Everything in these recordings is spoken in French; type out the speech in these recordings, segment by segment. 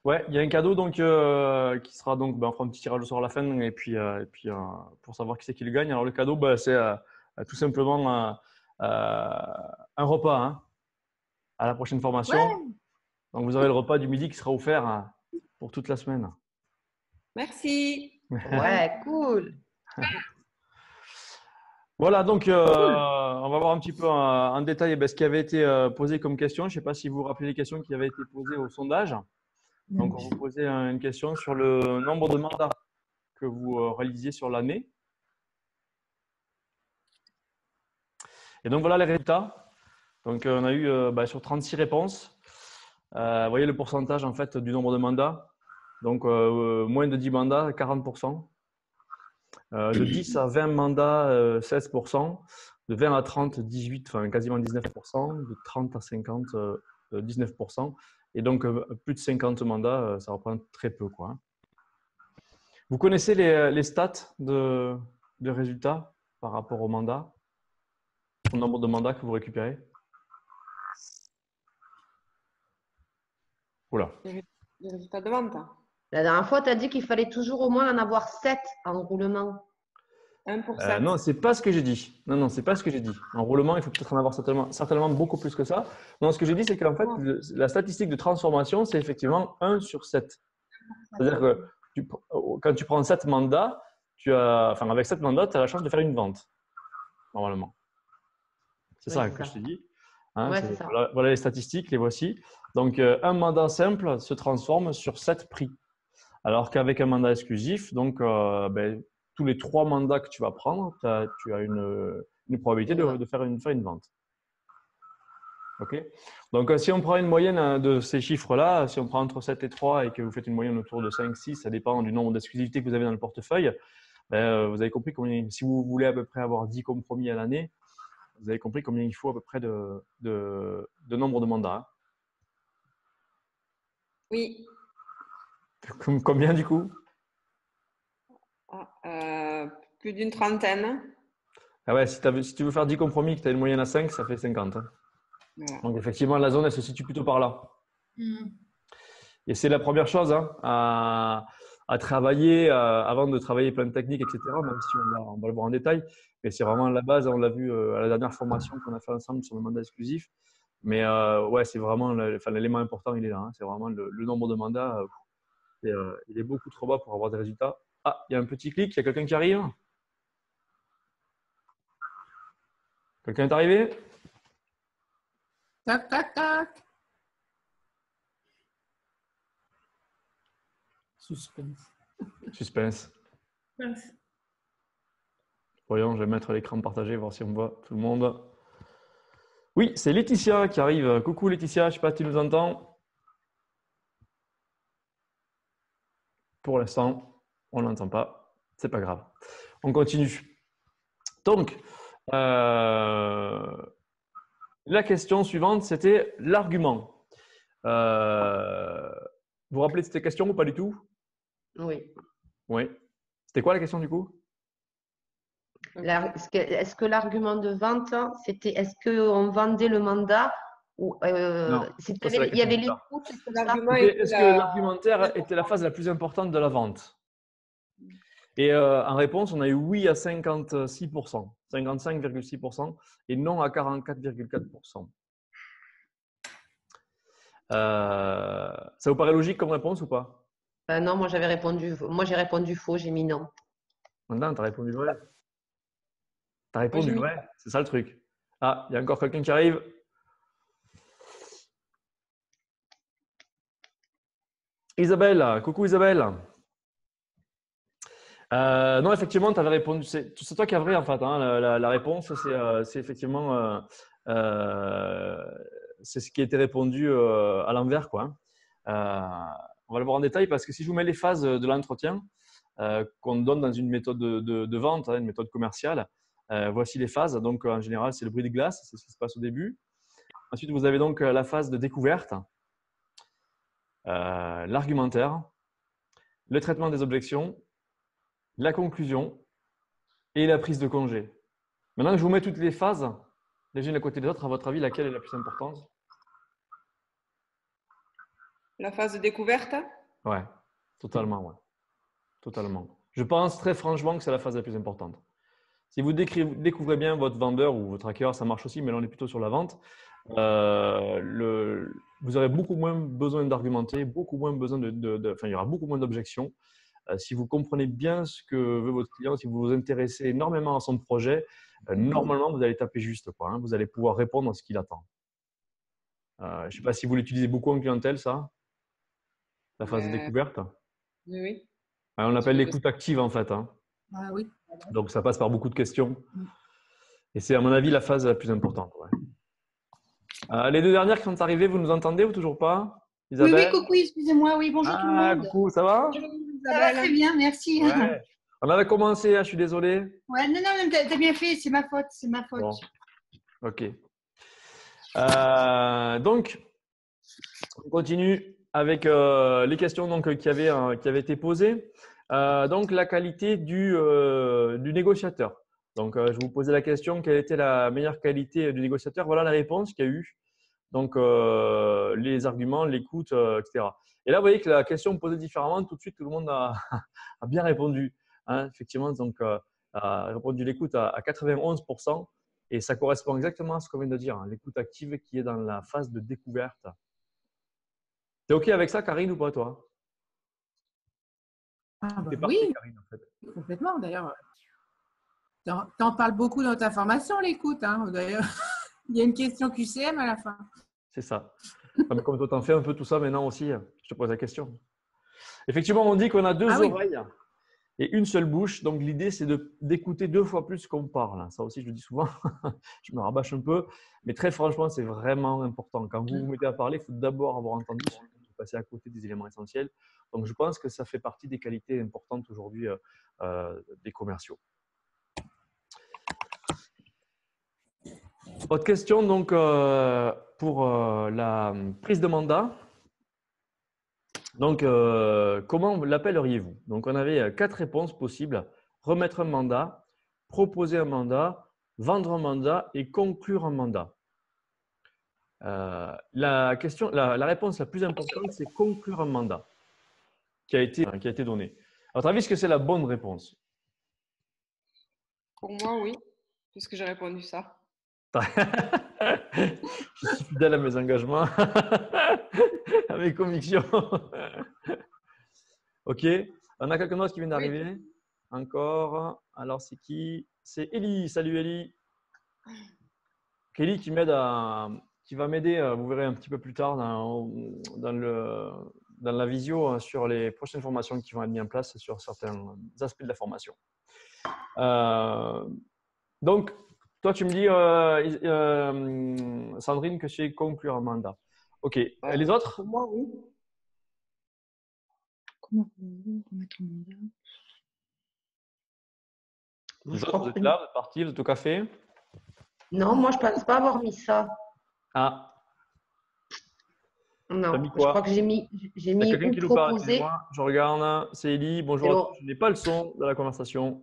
Ouais, il y a un cadeau donc qui sera donc, on fera un petit tirage au sort à la fin pour savoir qui c'est qui le gagne. Alors le cadeau, c'est tout simplement un repas hein, à la prochaine formation. Ouais, Donc vous aurez le repas du midi qui sera offert pour toute la semaine. merci. Ouais, cool. Voilà, donc Cool. on va voir un petit peu en détail ce qui avait été posé comme question. Je ne sais pas si vous vous rappelez les questions qui avaient été posées au sondage. Donc on vous posait une question sur le nombre de mandats que vous réalisiez sur l'année. Et donc voilà les résultats. Donc on a eu sur 36 réponses. Vous voyez le pourcentage en fait du nombre de mandats. Donc moins de 10 mandats, 40%. De 10 à 20 mandats, 16%. De 20 à 30, 18, enfin quasiment 19%. De 30 à 50, 19%. Et donc plus de 50 mandats, ça représente très peu, quoi, hein. Vous connaissez les stats de résultats par rapport au mandat, au nombre de mandats que vous récupérez? Oula. Les résultats de vente. La dernière fois, tu as dit qu'il fallait toujours au moins en avoir 7 en roulement. 1 pour 7. Non, c'est pas ce que j'ai dit. Non, c'est pas ce que j'ai dit. En roulement, il faut peut-être en avoir certainement beaucoup plus que ça. Non, ce que j'ai dit, c'est qu'en fait, la statistique de transformation, c'est effectivement 1 sur 7. C'est-à-dire que quand tu prends 7 mandats, avec 7 mandats, tu as la chance de faire une vente, normalement. C'est Oui, ça c'est que ça. je t'ai dit. Hein, Ouais, c'est ça. voilà les statistiques, les voici. Donc, un mandat simple se transforme sur 7 prix. Alors qu'avec un mandat exclusif, donc, tous les 3 mandats que tu vas prendre, tu as une probabilité de faire une vente. OK. Donc, si on prend une moyenne de ces chiffres-là, si on prend entre 7 et 3 et que vous faites une moyenne autour de 5, 6, ça dépend du nombre d'exclusivités que vous avez dans le portefeuille, vous avez compris si vous voulez à peu près avoir 10 compromis à l'année, vous avez compris combien il faut à peu près de nombre de mandats, hein. Oui. Combien du coup? Plus d'une trentaine. Ah ouais, si tu veux faire 10 compromis, que tu as une moyenne à 5, ça fait 50, hein. Voilà. Donc effectivement, la zone, elle se situe plutôt par là. Et c'est la première chose hein, à travailler avant de travailler plein de techniques, etc. Même si on va le voir en détail. Mais c'est vraiment la base, on l'a vu à la dernière formation qu'on a fait ensemble sur le mandat exclusif. Mais ouais, c'est vraiment l'élément important, il est là, hein. C'est vraiment le nombre de mandats. Il est beaucoup trop bas pour avoir des résultats. Ah, il y a un petit clic, il y a quelqu'un qui arrive. Quelqu'un est arrivé? Tac, tac, tac. Suspense. Suspense. Voyons, je vais mettre l'écran partagé, voir si on voit tout le monde. Oui, c'est Laetitia qui arrive. Coucou Laetitia, je ne sais pas si tu nous entends. Pour l'instant, on ne l'entend pas. C'est pas grave. On continue. Donc, la question suivante, c'était l'argument. Vous vous rappelez de cette question ou pas du tout? Oui. Oui. C'était quoi la question du coup? Est-ce que l'argument de vente, c'était est-ce qu'on vendait le mandat ou Non, ça, c'est la il y question avait plus tard. l'écoute, c'est ça? L'argument Est-ce que l'argumentaire était la phase la plus importante de la vente? Et en réponse, on a eu oui à 56%, 55,6% et non à 44,4%. Ça vous paraît logique comme réponse ou pas? Non, moi j'ai répondu faux, j'ai mis non. Maintenant, tu as répondu vrai. Tu as répondu j'ai mis- vrai, c'est ça le truc. Ah, il y a encore quelqu'un qui arrive. Isabelle, coucou Isabelle. Non, effectivement, tu avais répondu. C'est toi qui as vrai en fait, hein. La réponse, c'est effectivement c'est ce qui a été répondu à l'envers, quoi. On va le voir en détail parce que si je vous mets les phases de l'entretien qu'on donne dans une méthode de vente, hein, une méthode commerciale, voici les phases. Donc, en général, c'est le bruit de glace, c'est ce qui se passe au début. Ensuite, vous avez donc la phase de découverte, l'argumentaire, le traitement des objections, la conclusion et la prise de congé. Maintenant que je vous mets toutes les phases, les unes à côté des autres, à votre avis, laquelle est la plus importante? La phase de découverte? Ouais, totalement, ouais. Totalement. Je pense très franchement que c'est la phase la plus importante. Si vous découvrez bien votre vendeur ou votre acquéreur, ça marche aussi, mais là on est plutôt sur la vente. Vous aurez beaucoup moins besoin d'argumenter, beaucoup moins besoin enfin, il y aura beaucoup moins d'objections. Si vous comprenez bien ce que veut votre client, si vous vous intéressez énormément à son projet, normalement vous allez taper juste, quoi, hein. Vous allez pouvoir répondre à ce qu'il attend. Je ne sais pas si vous l'utilisez beaucoup en clientèle, ça, la phase de découverte. Oui, oui. On l'appelle l'écoute active en fait, hein. Ah oui. Donc ça passe par beaucoup de questions. Et c'est à mon avis la phase la plus importante. Ouais. Les deux dernières qui sont arrivées, vous nous entendez ou toujours pas? Oui, Isabelle? coucou, excusez-moi, oui, bonjour tout le Ah, monde. coucou, ça va? Bonjour, Ça va Isabelle. très bien, merci. Ouais. On avait commencé, je suis désolé. Ouais, non, t'as bien fait, c'est ma faute, c'est ma faute. Bon. Ok. Donc, on continue avec les questions donc, qui avaient été posées. Donc, la qualité du négociateur. Donc, je vous posais la question, quelle était la meilleure qualité du négociateur? Voilà la réponse qu'il y a eu. Donc, les arguments, l'écoute, etc. Et là, vous voyez que la question posée différemment, tout de suite, tout le monde a, a bien répondu. Hein, effectivement, donc, a répondu l'écoute à 91%. Et ça correspond exactement à ce qu'on vient de dire, hein, l'écoute active qui est dans la phase de découverte. Tu es OK avec ça, Karine, ou pas, toi? Ah bah C'est parti, oui, Karine, en fait. complètement. D'ailleurs, t'en parles beaucoup dans ta formation, l'écoute. Hein. D'ailleurs, il y a une question QCM à la fin. C'est ça. Comme toi, t'en fais un peu tout ça maintenant aussi, je te pose la question. Effectivement, on dit qu'on a deux oreilles et une seule bouche. Donc, l'idée, c'est d'écouter 2 fois plus qu'on parle. Ça aussi, je le dis souvent. Je me rabâche un peu. Mais très franchement, c'est vraiment important. Quand vous vous mettez à parler, il faut d'abord avoir entendu, passer à côté des éléments essentiels. Donc, je pense que ça fait partie des qualités importantes aujourd'hui des commerciaux. Autre question, donc, pour la prise de mandat. Donc, comment l'appelleriez-vous? Donc, on avait 4 réponses possibles. Remettre un mandat, proposer un mandat, vendre un mandat et conclure un mandat. La réponse la plus importante, c'est conclure un mandat qui a été donnée. À votre avis, est-ce que c'est la bonne réponse? Pour moi, oui, puisque j'ai répondu ça. Je suis fidèle à mes engagements, à mes convictions. Ok. On a quelqu'un d'autre qui vient d'arriver. Oui. Encore. Alors, c'est qui? C'est Ellie. Salut Ellie. Kelly qui va m'aider, vous verrez un petit peu plus tard dans la visio sur les prochaines formations qui vont être mises en place sur certains aspects de la formation. Donc, toi, tu me dis, Sandrine, que c'est conclure un mandat. OK. Et les autres? Pour moi, oui. Comment remettre un mandat? Les autres, vous êtes là, vous êtes partis, vous êtes au café? Non, moi, je ne pense pas avoir mis ça. Ah. Non, mis je crois que j'ai mis quelqu'un qui ou nous parle, proposer. je regarde, c'est Ellie. Bonjour à tous. Je n'ai pas le son de la conversation.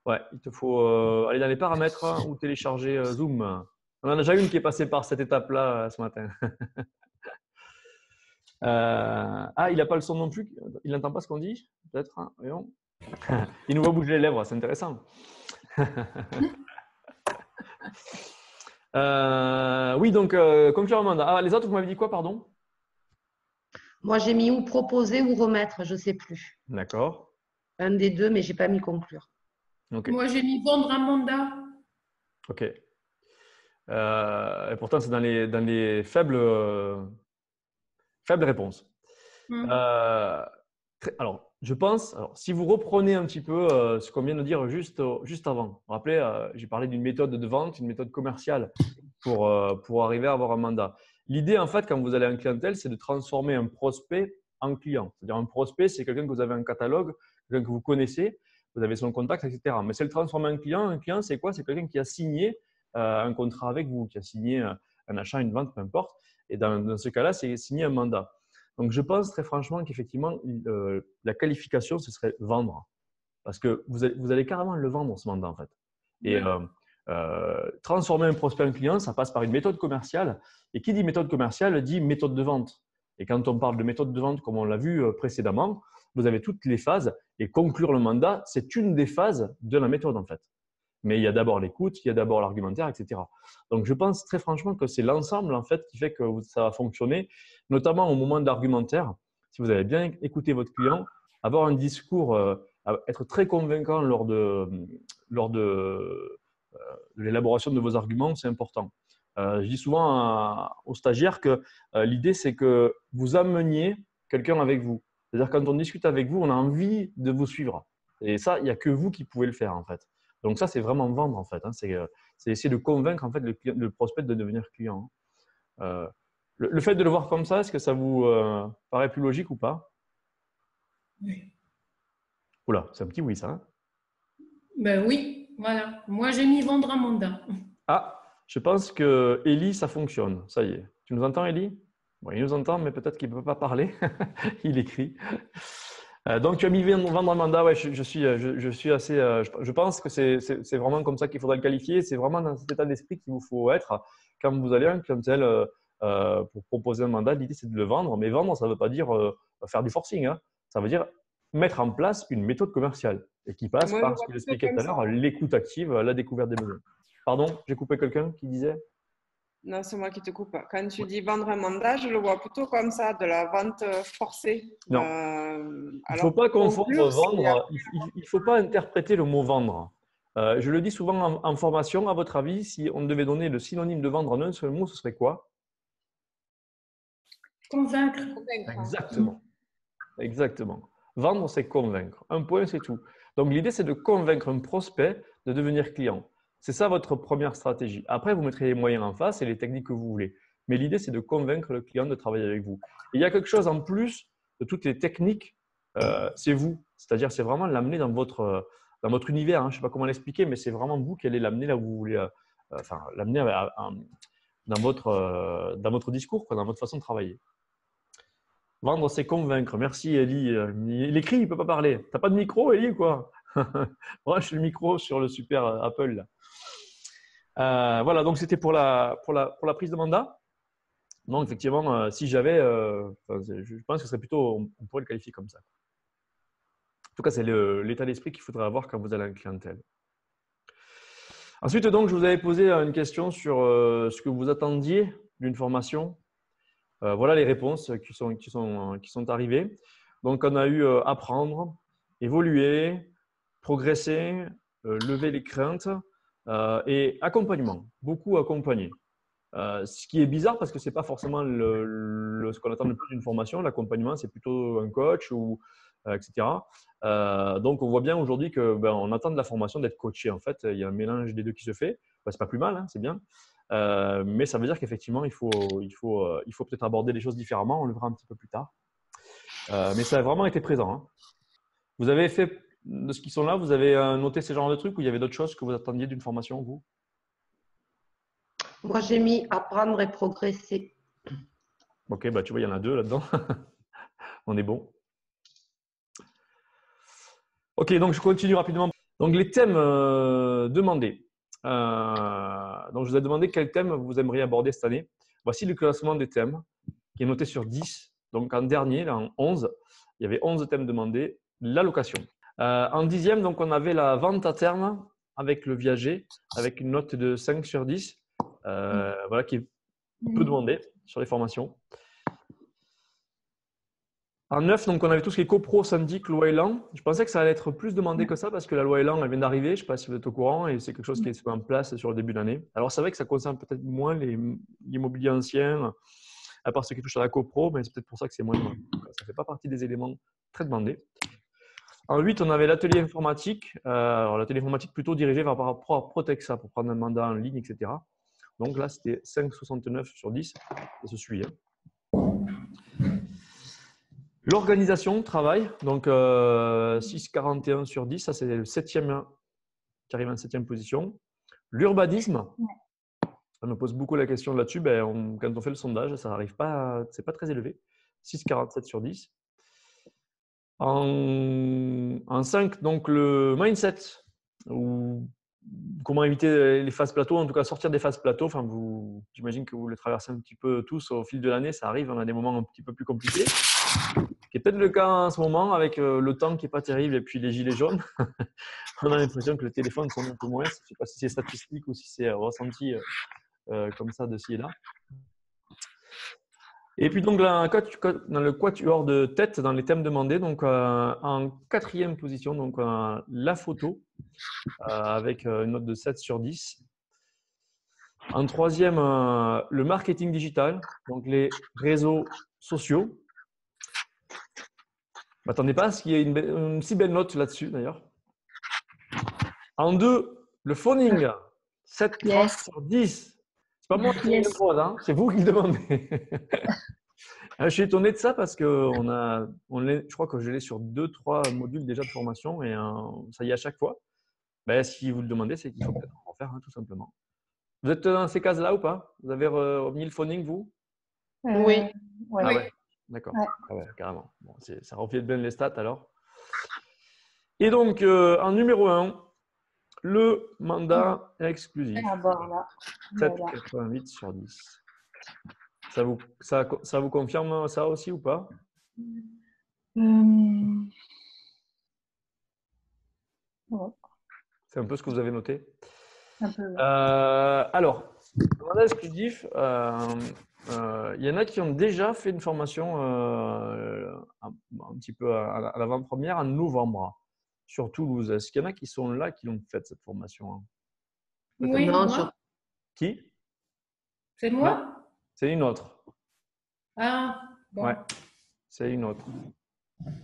Ouais, il te faut aller dans les paramètres ou télécharger Zoom. On en a déjà une qui est passée par cette étape-là ce matin. Il n'a pas le son non plus. Il n'entend pas ce qu'on dit, peut-être. Hein, voyons. Il nous voit bouger les lèvres, c'est intéressant. Oui, donc conclure un mandat. Les autres, vous m'avez dit quoi, pardon? Moi, j'ai mis ou proposer ou remettre, je ne sais plus. D'accord. Un des deux, mais je n'ai pas mis conclure. Okay. Moi, j'ai mis vendre un mandat. Ok. Et pourtant, c'est dans les faibles réponses. Alors, je pense, si vous reprenez un petit peu ce qu'on vient de dire juste avant, vous vous rappelez, j'ai parlé d'une méthode de vente, une méthode commerciale pour arriver à avoir un mandat. L'idée, en fait, quand vous allez en clientèle, c'est de transformer un prospect en client. C'est-à-dire un prospect, c'est quelqu'un que vous avez en catalogue, quelqu'un que vous connaissez, vous avez son contact, etc. Mais c'est le transformer en client. Un client, c'est quoi? C'est quelqu'un qui a signé un contrat avec vous, qui a signé un achat, une vente, peu importe. Et dans ce cas-là, c'est signer un mandat. Donc, je pense très franchement qu'effectivement, la qualification, ce serait vendre. Parce que vous allez carrément le vendre, ce mandat, en fait. Et transformer un prospect en client, ça passe par une méthode commerciale. Et qui dit méthode commerciale dit méthode de vente. Et quand on parle de méthode de vente, comme on l'a vu précédemment, vous avez toutes les phases et conclure le mandat, c'est une des phases de la méthode en fait. Mais il y a d'abord l'écoute, il y a d'abord l'argumentaire, etc. Donc, je pense très franchement que c'est l'ensemble en fait qui fait que ça va fonctionner, notamment au moment de l'argumentaire. Si vous avez bien écouté votre client, avoir un discours, être très convaincant lors de l'élaboration de vos arguments, c'est important. Je dis souvent aux stagiaires que l'idée, c'est que vous ameniez quelqu'un avec vous. C'est-à-dire quand on discute avec vous, on a envie de vous suivre. Et ça, il n'y a que vous qui pouvez le faire en fait. Donc ça, c'est vraiment vendre en fait. Hein. C'est essayer de convaincre en fait le prospect de devenir client. Le fait de le voir comme ça, est-ce que ça vous paraît plus logique ou pas? Oui. Oula, c'est un petit oui ça. Hein. Ben oui, voilà. Moi, j'ai mis vendre un mandat. Ah, je pense que Élie, ça fonctionne. Ça y est. Tu nous entends, Élie? Bon, il nous entend, mais peut-être qu'il ne peut pas parler. Il écrit. Donc, tu as mis vendre un mandat. Ouais, je suis assez. Je pense que c'est vraiment comme ça qu'il faudra le qualifier. C'est vraiment dans cet état d'esprit qu'il vous faut être quand vous allez à un clientèle pour proposer un mandat. L'idée, c'est de le vendre. Mais vendre, ça ne veut pas dire faire du forcing. Hein. Ça veut dire mettre en place une méthode commerciale et qui passe Moi, je par le ce vois qu'il plutôt expliquait comme tout à ça. l'heure, l'écoute active, la découverte des besoins. Pardon, j'ai coupé quelqu'un qui disait? Non, c'est moi qui te coupe. Quand tu dis vendre un mandat, je le vois plutôt comme ça, de la vente forcée. Non. Il ne faut Alors, pas confondre conclure, c'est vendre, il ne faut pas interpréter le mot vendre. Je le dis souvent en formation, à votre avis, si on devait donner le synonyme de vendre en un seul mot, ce serait quoi? Convaincre. convaincre. Exactement. Exactement. Vendre, c'est convaincre. Un point, c'est tout. Donc, l'idée, c'est de convaincre un prospect de devenir client. C'est ça votre première stratégie. Après, vous mettrez les moyens en face et les techniques que vous voulez. Mais l'idée, c'est de convaincre le client de travailler avec vous. Et il y a quelque chose en plus de toutes les techniques, c'est vous. C'est-à-dire, c'est vraiment l'amener dans votre univers. Hein. Je ne sais pas comment l'expliquer, mais c'est vraiment vous qui allez l'amener là où vous voulez, l'amener dans votre discours, quoi, dans votre façon de travailler. Vendre, c'est convaincre. Merci, Elie. Il écrit, il ne peut pas parler. Tu n'as pas de micro, Elie, quoi? Branche le micro sur le super Apple. Là. Voilà, donc c'était pour la prise de mandat. Donc, effectivement, si j'avais, je pense que ce serait plutôt, on pourrait le qualifier comme ça. En tout cas, c'est l'état d'esprit qu'il faudrait avoir quand vous allez à une clientèle. Ensuite, donc, je vous avais posé une question sur ce que vous attendiez d'une formation. Voilà les réponses qui sont arrivées. Donc, on a eu apprendre, évoluer, progresser, lever les craintes et accompagnement, beaucoup accompagner. Ce qui est bizarre parce que ce n'est pas forcément ce qu'on attend le plus d'une formation. L'accompagnement, c'est plutôt un coach, etc. Donc, on voit bien aujourd'hui qu'on attend de la formation d'être coaché. En fait, il y a un mélange des deux qui se fait. Ce n'est pas plus mal, hein, c'est bien. Mais ça veut dire qu'effectivement, il faut peut-être aborder les choses différemment. On le verra un petit peu plus tard. Mais ça a vraiment été présent. Hein. Vous avez fait, de ce qui sont là, vous avez noté ces genres de trucs ou il y avait d'autres choses que vous attendiez d'une formation, vous? Moi, j'ai mis apprendre et progresser. Ok, bah, tu vois, il y en a deux là-dedans. On est bon. Ok, donc je continue rapidement. Donc, les thèmes demandés. Donc, je vous ai demandé quel thème vous aimeriez aborder cette année. Voici le classement des thèmes qui est noté sur 10. Donc, en dernier, là, en 11, il y avait 11 thèmes demandés. La location. En 10e, donc, on avait la vente à terme avec le viager, avec une note de 5 sur 10, voilà, qui est peu demandée sur les formations. En 9, donc, on avait tout ce qui est copro, syndic, loi Elan. Je pensais que ça allait être plus demandé que ça parce que la loi Elan, elle vient d'arriver. Je ne sais pas si vous êtes au courant et c'est quelque chose qui est en place sur le début de l'année. Alors, c'est vrai que ça concerne peut-être moins l'immobilier ancien, à part ceux qui touchent à la copro, mais c'est peut-être pour ça que c'est moins demandé. Ça ne fait pas partie des éléments très demandés. En 8, on avait l'atelier informatique. Alors, l'atelier informatique plutôt dirigé vers Protexa pour prendre un mandat en ligne, etc. Donc là, c'était 5,69 sur 10. Ça se suit. Hein. L'organisation, travail. Donc 6,41 sur 10. Ça, c'est le 7e qui arrive en 7e position. L'urbanisme. On me pose beaucoup la question là-dessus. Quand on fait le sondage, ça n'arrive pas, c'est pas très élevé. 6,47 sur 10. En 5, donc le mindset, ou comment éviter les phases plateaux, en tout cas sortir des phases plateaux. Enfin, j'imagine que vous les traversez un petit peu tous au fil de l'année, ça arrive, on a des moments un petit peu plus compliqués. Qui est peut-être le cas en ce moment avec le temps qui n'est pas terrible et puis les gilets jaunes. On a l'impression que le téléphone sonne un peu moins. Je ne sais pas si c'est statistique ou si c'est ressenti comme ça de ci et là. Et puis donc dans le quatuor de tête, dans les thèmes demandés, donc en 4e position, donc la photo avec une note de 7 sur 10. En 3e, le marketing digital, donc les réseaux sociaux. Je ne m'attendais pas à ce qu'il y ait une si belle note là-dessus d'ailleurs. En 2, le phoning, 7,30 sur 10. C'est pas moi qui le pose, hein, c'est vous qui le demandez. Je suis étonné de ça parce que je crois que je l'ai sur 2-3 modules déjà de formation et ça y est à chaque fois. Ben, si vous le demandez, c'est qu'il faut peut-être en faire, tout simplement. Vous êtes dans ces cases-là ou pas? Vous avez mis le phoning, vous? Oui. Ouais. Ah ouais, d'accord. Ouais. Ah ouais, carrément. Bon, ça reflète bien les stats alors. Et donc, en numéro 1, le mandat exclusif. À bord, là. 7,88 sur 10. Ça vous confirme ça aussi ou pas? Ouais. C'est un peu ce que vous avez noté. Un peu, ouais. Alors, le mandat exclusif, il y en a qui ont déjà fait une formation un petit peu à l'avant-première en novembre sur Toulouse. Est-ce qu'il y en a qui sont là, qui l'ont faite cette formation, hein? Oui, Non, moi. Qui? C'est moi? C'est une autre. Ah, bon. Ouais, c'est une autre.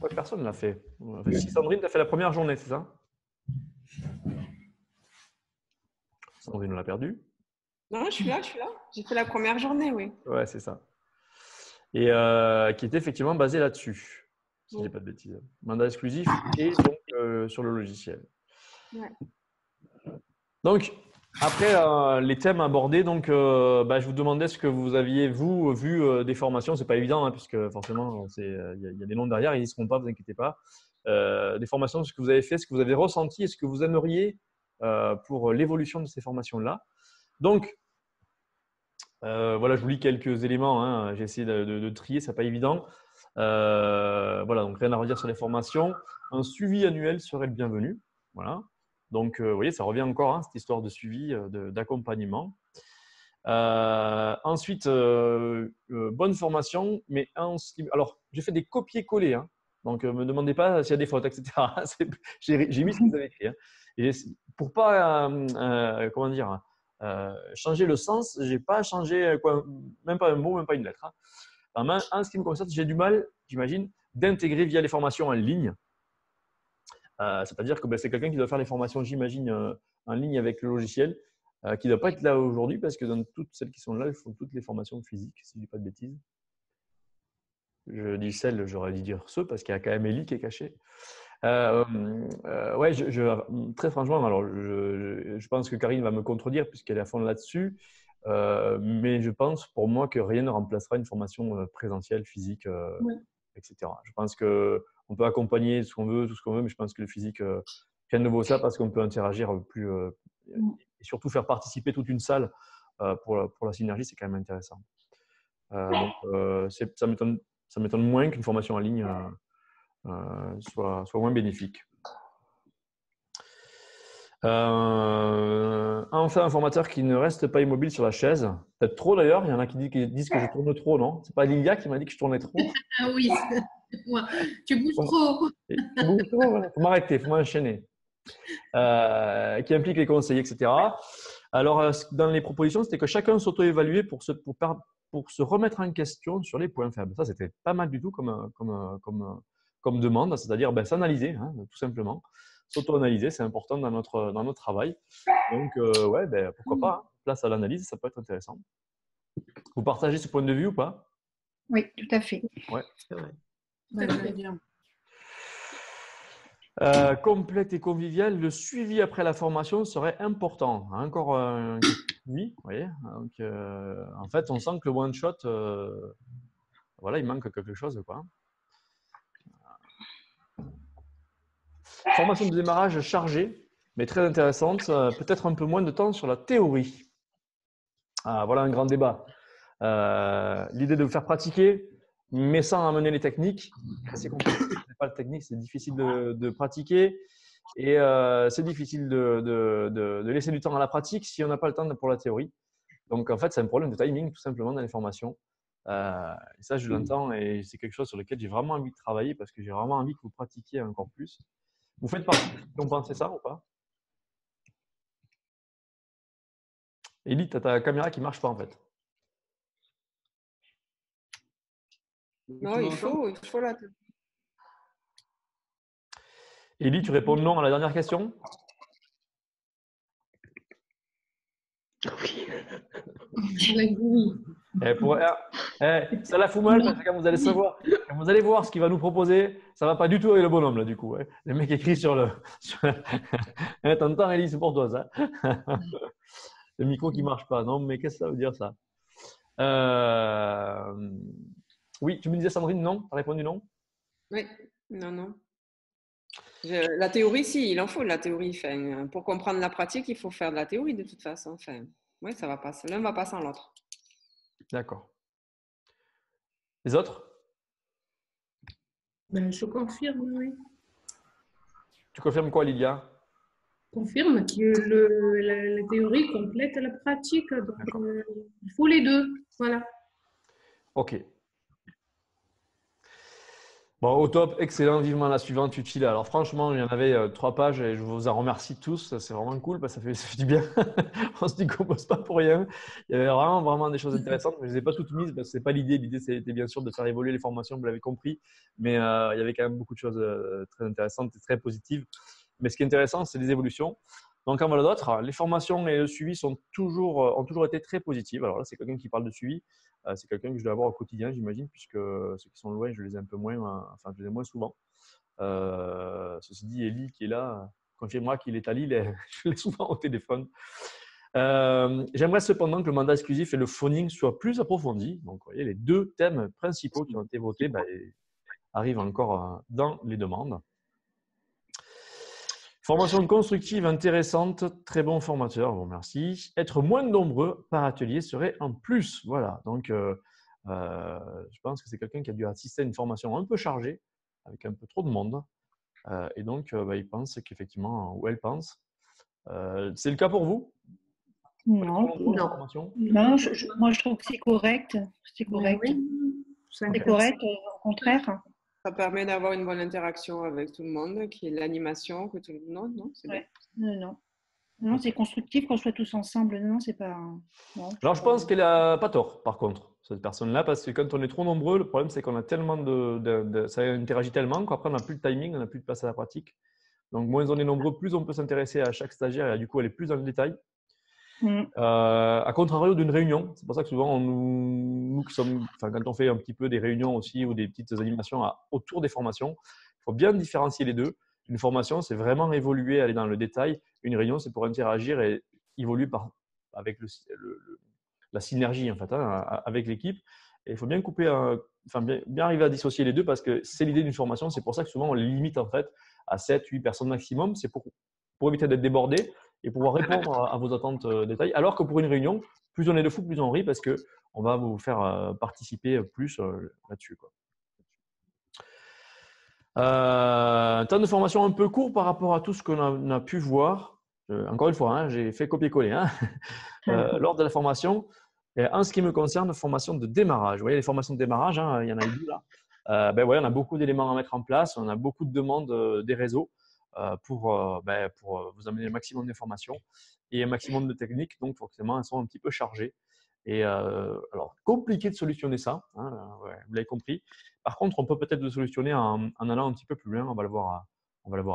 Ouais, personne ne l'a fait. Si Sandrine, tu as fait la première journée, c'est ça? Sandrine, on l'a perdu. Non, je suis là. J'ai fait la première journée, oui. Ouais, c'est ça. Et qui était effectivement basé là-dessus, si je dis pas de bêtises. Mandat exclusif et donc sur le logiciel. Ouais. Donc, après les thèmes abordés, donc, je vous demandais ce que vous aviez, vous, vu des formations. Ce n'est pas évident, hein, puisque forcément, il y a des noms derrière, ils n'y seront pas, vous inquiétez pas. Des formations, ce que vous avez fait, ce que vous avez ressenti et ce que vous aimeriez pour l'évolution de ces formations-là. Donc, voilà, je vous lis quelques éléments, hein. J'ai essayé de trier, ce n'est pas évident. Voilà, donc rien à redire sur les formations. Un suivi annuel serait le bienvenu. Voilà. Donc, vous voyez, ça revient encore, hein, cette histoire de suivi, d'accompagnement. Ensuite, bonne formation, mais alors, j'ai fait des copier-coller, hein, donc ne me demandez pas s'il y a des fautes, etc. J'ai mis ce que vous avez écrit, hein. Et pour pas, comment dire, changer le sens, je n'ai pas changé même pas un mot, même pas une lettre, hein. En ce qui me concerne, j'ai du mal, j'imagine, d'intégrer via les formations en ligne. C'est-à-dire que c'est quelqu'un qui doit faire les formations, j'imagine, en ligne avec le logiciel, qui ne doit pas être là aujourd'hui parce que dans toutes celles qui sont là, ils font toutes les formations physiques, si je ne dis pas de bêtises. Je dis celles, j'aurais dû dire ceux parce qu'il y a quand même Ellie qui est cachée. Ouais, très franchement, alors je pense que Karine va me contredire puisqu'elle est à fond là-dessus, mais je pense pour moi que rien ne remplacera une formation présentielle, physique, etc. Je pense qu'on peut accompagner ce qu'on veut, tout ce qu'on veut, mais je pense que le physique, rien ne vaut ça parce qu'on peut interagir plus et surtout faire participer toute une salle pour la synergie, c'est quand même intéressant. Donc, ça m'étonne moins qu'une formation en ligne soit moins bénéfique. Enfin, un formateur qui ne reste pas immobile sur la chaise. Peut-être trop d'ailleurs. Il y en a qui disent que je tourne trop, non? C'est pas Lilia qui m'a dit que je tournais trop? Ah oui, moi. Tu bouges trop. Tu bouges trop, voilà. Faut m'arrêter, il faut m'enchaîner. Qui implique les conseillers, etc. Alors, dans les propositions, c'était que chacun s'auto-évaluait pour se remettre en question sur les points faibles. Ça, c'était pas mal du tout comme demande, c'est-à-dire s'analyser, hein, tout simplement. S'auto-analyser, c'est important dans notre travail. Donc, ouais, pourquoi pas, hein. Place à l'analyse, ça peut être intéressant. Vous partagez ce point de vue ou pas? Oui, tout à fait. Ouais. C'est vrai. Ouais, très bien. Complète et conviviale, le suivi après la formation serait important. Encore un oui, vous voyez. Donc, en fait, on sent que le one-shot, voilà, il manque quelque chose, quoi. Formation de démarrage chargée. mais très intéressante. Peut-être un peu moins de temps sur la théorie. Ah, voilà un grand débat. L'idée de vous faire pratiquer, mais sans amener les techniques, c'est compliqué. C'est pas le technique, c'est difficile de pratiquer et c'est difficile de laisser du temps à la pratique si on n'a pas le temps pour la théorie. Donc en fait, c'est un problème de timing tout simplement dans les formations. Et ça, je l'entends et c'est quelque chose sur lequel j'ai vraiment envie de travailler parce que j'ai vraiment envie que vous pratiquiez encore plus. Vous faites partie de ceux qui ont pensé ça ou pas? Élie, tu as ta caméra qui ne marche pas en fait. Non, il faut la Élie, tu réponds non à la dernière question? Oui. Ça la fout mal parce que quand vous allez voir ce qu'il va nous proposer, ça ne va pas du tout avec le bonhomme là du coup. Le mec écrit sur le. T'entends Élie, c'est pour toi ça. Le micro qui ne marche pas. Non, mais qu'est-ce que ça veut dire ça? Oui, tu me disais Sandrine, non? Tu as répondu non? Oui, non. La théorie, si, il en faut de la théorie. Enfin, pour comprendre la pratique, il faut faire de la théorie de toute façon. Enfin, oui, ça va pas. L'un va pas sans l'autre. D'accord. Les autres? Ben, je confirme, oui. Tu confirmes quoi, Lydia? Confirme que la théorie complète la pratique. Donc, il faut les deux. Voilà. Ok. Bon, au top, excellent, vivement la suivante, utile. Alors franchement, il y en avait 3 pages et je vous en remercie tous. C'est vraiment cool parce que ça fait du bien. On se décompose pas pour rien. Il y avait vraiment des choses intéressantes, mais je ne les ai pas toutes mises parce que ce n'est pas l'idée. L'idée, c'était bien sûr de faire évoluer les formations, vous l'avez compris. Mais il y avait quand même beaucoup de choses très intéressantes et très positives. Mais ce qui est intéressant, c'est les évolutions. Donc, en voilà d'autres. Les formations et le suivi ont toujours été très positives. Alors là, c'est quelqu'un qui parle de suivi. C'est quelqu'un que je dois avoir au quotidien, j'imagine, puisque ceux qui sont loin, je les ai un peu moins, je les ai moins souvent. Ceci dit, Élie qui est là, confirme-moi qu'il est à Lille, je l'ai souvent au téléphone. J'aimerais cependant que le mandat exclusif et le phoning soient plus approfondis. Donc, vous voyez, les 2 thèmes principaux qui ont été votés arrivent encore dans les demandes. Formation constructive intéressante, très bon formateur, bon merci. Être moins nombreux par atelier serait un plus. Voilà, donc je pense que c'est quelqu'un qui a dû assister à une formation un peu chargée, avec un peu trop de monde. Et donc, il pense qu'effectivement, ou elle pense. C'est le cas pour vous? Non, Formation? non moi je trouve que c'est correct. C'est correct. Ben oui, C'est correct, au contraire. Ça permet d'avoir une bonne interaction avec tout le monde, qui est l'animation, que tout le monde. Non, c'est Ouais. Non, c'est constructif qu'on soit tous ensemble. Non, c'est pas. Non, Alors, je pense qu'elle n'a pas tort, par contre, cette personne-là, parce que quand on est trop nombreux, le problème, c'est qu'on a tellement ça interagit tellement qu'après, on n'a plus de timing, on n'a plus de place à la pratique. Donc, moins on est nombreux, plus on peut s'intéresser à chaque stagiaire et du coup, aller plus dans le détail. À contrario d'une réunion, c'est pour ça que souvent, nous qui sommes, quand on fait un petit peu des réunions aussi ou des petites animations autour des formations, il faut bien différencier les deux. Une formation, c'est vraiment évoluer, aller dans le détail. Une réunion, c'est pour interagir et évoluer avec la synergie en fait, avec l'équipe. Et il faut bien couper, bien arriver à dissocier les deux parce que c'est l'idée d'une formation. C'est pour ça que souvent, on les limite en fait à 7-8 personnes maximum. C'est pour éviter d'être débordé et pouvoir répondre à vos attentes détail. Alors que pour une réunion, plus on est de fou, plus on rit parce qu'on va vous faire participer plus là-dessus. Temps de formation un peu court par rapport à tout ce qu'on a pu voir. Encore une fois, j'ai fait copier-coller lors de la formation. Et en ce qui me concerne, formation de démarrage. Vous voyez, les formations de démarrage, il y en a eu 2 là. On a beaucoup d'éléments à mettre en place. On a beaucoup de demandes des réseaux pour vous amener le maximum d'informations et un maximum de techniques. Donc, forcément, elles sont un petit peu chargées. Et alors, compliqué de solutionner ça, vous l'avez compris. Par contre, on peut peut-être le solutionner en allant un petit peu plus loin. On va le voir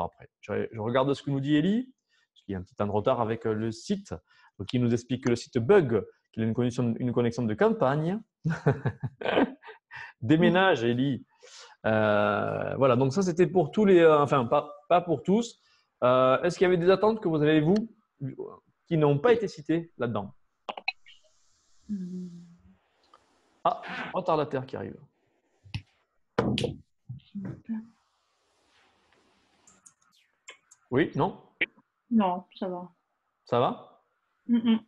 après. Je regarde ce que nous dit Élie, parce qu'il y a un petit temps de retard avec le site. Donc, il nous explique que le site bug, qu'il a une connexion de campagne. Déménage, Élie. Voilà, donc ça, c'était pour tous les… pas pour tous. Est-ce qu'il y avait des attentes que vous avez, vous, qui n'ont pas été citées là-dedans? Ah, retardataire qui arrive. Oui, non? Non, ça va. Ça va? Mm, mm.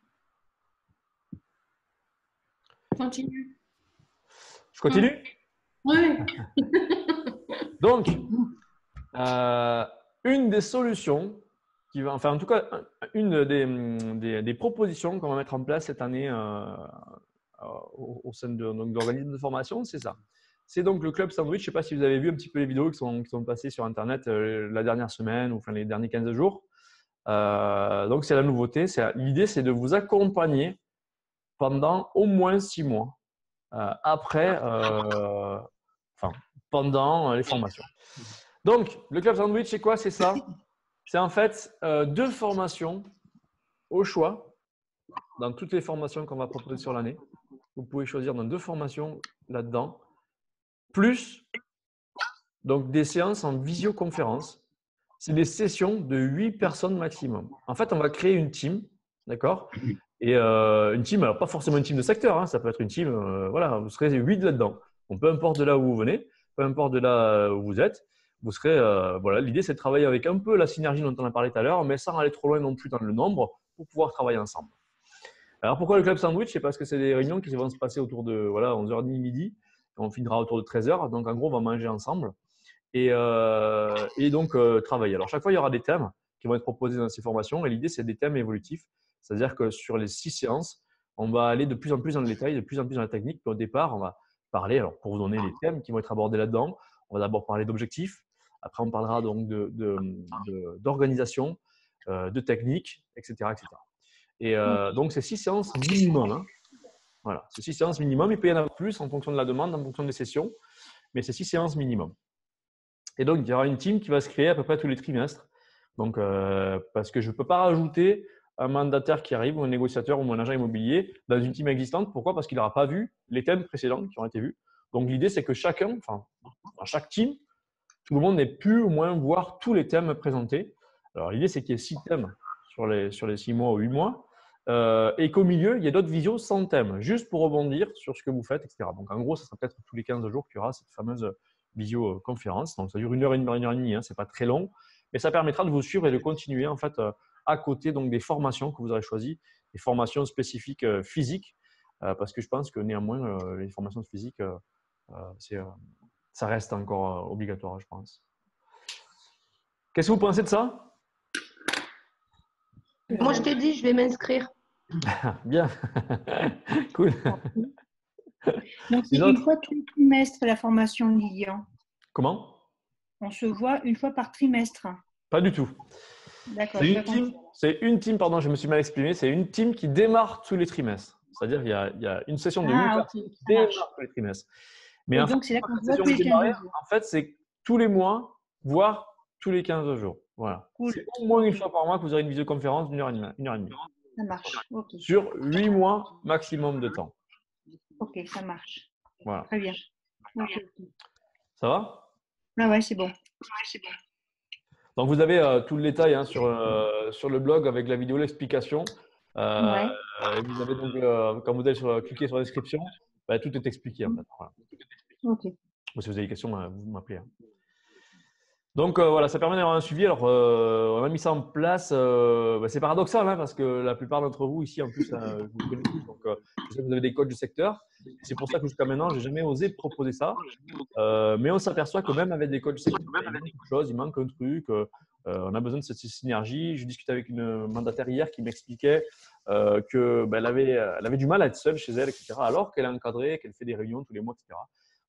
Continue. Je continue? Ouais. Donc, une des solutions enfin en tout cas, une des propositions qu'on va mettre en place cette année au sein de l'organisme de formation, c'est ça. C'est donc le Club Sandwich. Je ne sais pas si vous avez vu un petit peu les vidéos qui sont passées sur Internet la dernière semaine ou enfin les derniers 15 jours. Donc, c'est la nouveauté. L'idée, c'est de vous accompagner pendant au moins 6 mois pendant les formations. Donc, le Club Sandwich, c'est quoi? C'est ça. C'est en fait 2 formations au choix dans toutes les formations qu'on va proposer sur l'année. Vous pouvez choisir dans 2 formations là-dedans, plus donc des séances en visioconférence. C'est des sessions de 8 personnes maximum. En fait, on va créer une team, d'accord? Et une team, alors pas forcément une team de secteur, hein, ça peut être une team, voilà, vous serez 8 là-dedans. Donc, peu importe de là où vous venez, peu importe de là où vous êtes, vous serez, voilà, l'idée c'est de travailler avec un peu la synergie dont on a parlé tout à l'heure, mais sans aller trop loin non plus dans le nombre pour pouvoir travailler ensemble. Alors, pourquoi le Club Sandwich? C'est parce que c'est des réunions qui vont se passer autour de 11h30 midi, et on finira autour de 13h, donc en gros, on va manger ensemble et donc travailler. Alors, chaque fois, il y aura des thèmes qui vont être proposés dans ces formations et l'idée, c'est des thèmes évolutifs. C'est-à-dire que sur les 6 séances, on va aller de plus en plus dans le détail, de plus en plus dans la technique. Puis au départ, on va parler, alors pour vous donner les thèmes qui vont être abordés là-dedans, on va d'abord parler d'objectifs. Après, on parlera donc d'organisation, de technique, etc. etc. Et donc, c'est 6 séances minimum. Hein. Voilà, c'est 6 séances minimum. Il peut y en avoir plus en fonction de la demande, en fonction des sessions, mais c'est 6 séances minimum. Et donc, il y aura une team qui va se créer à peu près tous les trimestres. Donc, parce que je ne peux pas rajouter un mandataire qui arrive ou un négociateur ou un agent immobilier dans une team existante. Pourquoi? Parce qu'il n'aura pas vu les thèmes précédents qui ont été vus. Donc, l'idée, c'est que chacun, enfin, dans chaque team, tout le monde ait pu au moins voir tous les thèmes présentés. Alors, l'idée, c'est qu'il y ait 6 thèmes sur les 6 mois ou 8 mois et qu'au milieu, il y ait d'autres visios sans thème, juste pour rebondir sur ce que vous faites, etc. Donc, en gros, ça sera peut-être tous les 15 jours qu'il y aura cette fameuse visioconférence. Donc, ça dure 1 heure et demie, hein, ce n'est pas très long, mais ça permettra de vous suivre et de continuer en fait à côté donc, des formations que vous aurez choisies, des formations spécifiques physiques, parce que je pense que néanmoins, les formations physiques, ça reste encore obligatoire, je pense. Qu'est-ce que vous pensez de ça? Moi, je t'ai dit, je vais m'inscrire. Bien. Cool. Donc, c'est une fois tous les trimestres la formation, Lilian. Comment? On se voit une fois par trimestre. Pas du tout. D'accord. C'est une team, pardon, je me suis mal exprimé, c'est une team qui démarre tous les trimestres. C'est-à-dire qu'il y a une session de 8 personnes qui démarre tous les trimestres. Mais en donc, fait, c'est là qu'on se voit tous les 15 jours. En fait, c'est tous les mois, voire tous les 15 jours. Voilà. Cool. C'est au moins une fois par mois que vous aurez une visioconférence d'une heure et demie. Ça marche. Okay. Sur 8 mois maximum de temps. Ok, ça marche. Voilà. Très bien. Okay. Ça va? Ah ouais, c'est bon. Donc, vous avez tout le détail hein, sur le blog avec la vidéo, l'explication. Vous avez donc, quand vous allez cliquer sur la description, tout est expliqué. En fait. Voilà. Ok. Si vous avez des questions, vous m'appelez. Hein. Donc, voilà, ça permet d'avoir un suivi. Alors, on a mis ça en place. C'est paradoxal hein, parce que la plupart d'entre vous ici, en plus, vous connaissez tous. Donc, je sais que vous avez des coachs du secteur. C'est pour ça que jusqu'à maintenant, je n'ai jamais osé proposer ça. Mais on s'aperçoit que même avec des coachs du secteur, il manque un truc. On a besoin de cette synergie. Je discutais avec une mandataire hier qui m'expliquait qu'elle avait du mal à être seule chez elle, etc. Alors qu'elle est encadrée, qu'elle fait des réunions tous les mois, etc.